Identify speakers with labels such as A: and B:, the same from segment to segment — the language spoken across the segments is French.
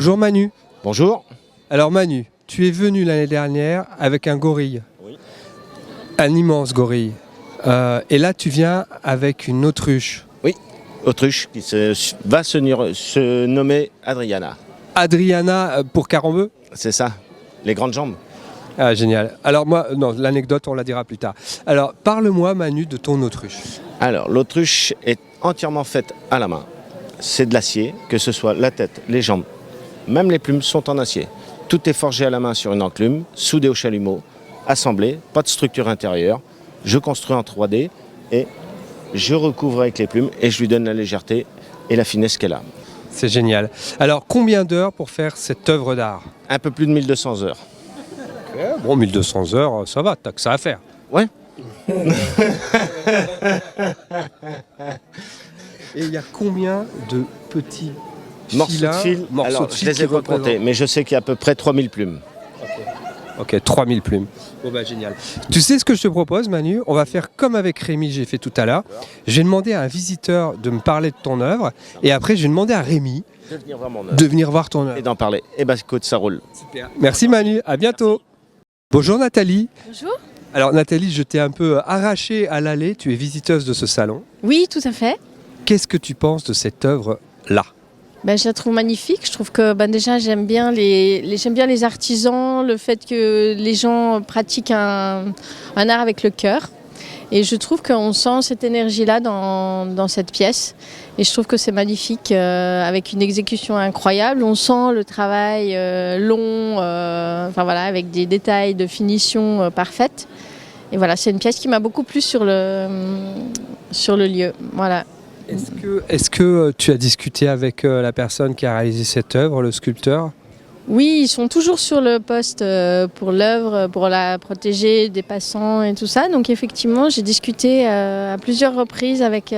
A: Bonjour Manu.
B: Bonjour.
A: Alors Manu, tu es venu l'année dernière avec un gorille.
B: Oui.
A: Un immense gorille. Et là tu viens avec une autruche.
B: Oui, autruche qui va se nommer Adriana.
A: Adriana pour Carambeu.
B: C'est ça, les grandes jambes.
A: Ah génial. Alors moi, non, l'anecdote on la dira plus tard. Alors parle-moi Manu de ton autruche.
B: Alors l'autruche est entièrement faite à la main. C'est de l'acier, que ce soit la tête, les jambes, même les plumes sont en acier. Tout est forgé à la main sur une enclume, soudé au chalumeau, assemblé, pas de structure intérieure. Je construis en 3D et je recouvre avec les plumes et je lui donne la légèreté et la finesse qu'elle a.
A: C'est génial. Alors combien d'heures pour faire cette œuvre d'art?
B: Un peu plus de 1200 heures.
A: Bon, 1200 heures, ça va, t'as que ça à faire.
B: Ouais.
A: Et il y a combien de petits
B: Morceaux de fil, alors je les ai pas comptés, mais je sais qu'il y a à peu près 3000 plumes.
A: Ok, 3000 plumes. Bon bah génial. Tu sais ce que je te propose Manu? On va faire comme avec Rémi, j'ai fait tout à l'heure. Je vais demander à un visiteur de me parler de ton œuvre et après je vais demander à Rémi de venir voir ton œuvre.
B: Et d'en parler. Et bah écoute, ça roule.
A: Super. Merci Manu, à bientôt. Bonjour Nathalie.
C: Bonjour.
A: Alors Nathalie, je t'ai un peu arrachée à l'allée, tu es visiteuse de ce salon.
C: Oui, tout à fait.
A: Qu'est-ce que tu penses de cette œuvre-là?
C: Je la trouve magnifique. Je trouve que déjà j'aime bien j'aime bien les artisans, le fait que les gens pratiquent un art avec le cœur. Et je trouve qu'on sent cette énergie-là dans cette pièce. Et je trouve que c'est magnifique, avec une exécution incroyable. On sent le travail long, avec des détails de finition parfaite. Et voilà, c'est une pièce qui m'a beaucoup plu sur le lieu. Voilà.
A: Est-ce que tu as discuté avec la personne qui a réalisé cette œuvre, le sculpteur?
C: Oui, ils sont toujours sur le poste pour l'œuvre, pour la protéger des passants et tout ça. Donc effectivement, j'ai discuté à plusieurs reprises avec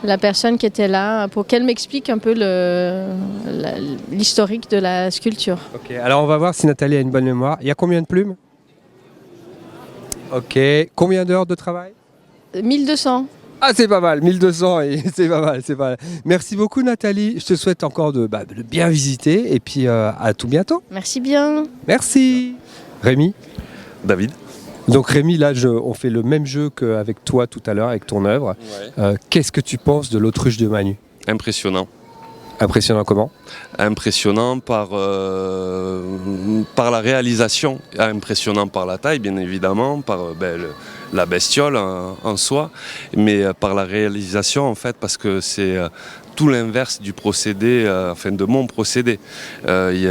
C: la personne qui était là pour qu'elle m'explique un peu l'historique de la sculpture.
A: Ok, alors on va voir si Nathalie a une bonne mémoire. Il y a combien de plumes? Ok, combien d'heures de travail?
C: 1200.
A: Ah c'est pas mal, 1200 et c'est pas mal, c'est pas mal. Merci beaucoup Nathalie, je te souhaite encore de bien visiter et puis à tout bientôt.
C: Merci bien.
A: Merci. Rémi?
D: David.
A: Donc Rémi, là on fait le même jeu qu'avec toi tout à l'heure, avec ton œuvre.
D: Ouais.
A: Qu'est-ce que tu penses de l'autruche de Manu?
D: Impressionnant.
A: Impressionnant comment?
D: Impressionnant par la réalisation, impressionnant par la taille bien évidemment, par la bestiole en soi, mais par la réalisation en fait, parce que c'est tout l'inverse du procédé, de mon procédé.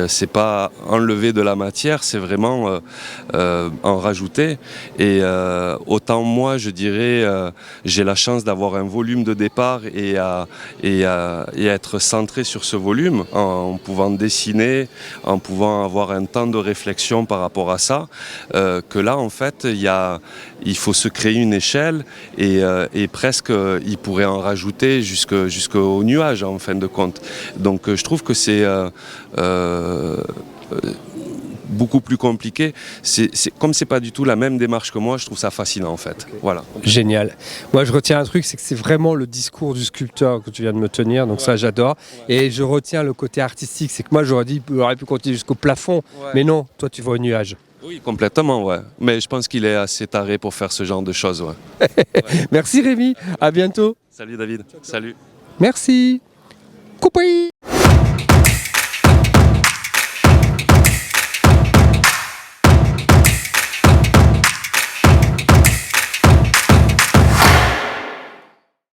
D: C'est pas enlever de la matière, c'est vraiment en rajouter. Et autant moi, je dirais, j'ai la chance d'avoir un volume de départ et être centré sur ce volume, en pouvant dessiner, en pouvant avoir un temps de réflexion par rapport à ça, que là, en fait, il faut se créer une échelle et presque, il pourrait en rajouter jusqu'au nuage en fin de compte. Donc je trouve que c'est beaucoup plus compliqué. Comme c'est pas du tout la même démarche que moi, je trouve ça fascinant en fait. Okay. Voilà.
A: Génial. Moi je retiens un truc, c'est que c'est vraiment le discours du sculpteur que tu viens de me tenir, donc ça j'adore. Et je retiens le côté artistique, c'est que moi j'aurais pu continuer jusqu'au plafond, mais non, toi tu vas au nuage.
D: Oui, complètement, ouais. Mais je pense qu'il est assez taré pour faire ce genre de choses, ouais.
A: Merci Rémi, à bientôt.
D: Salut David, salut.
A: Merci. Coupé.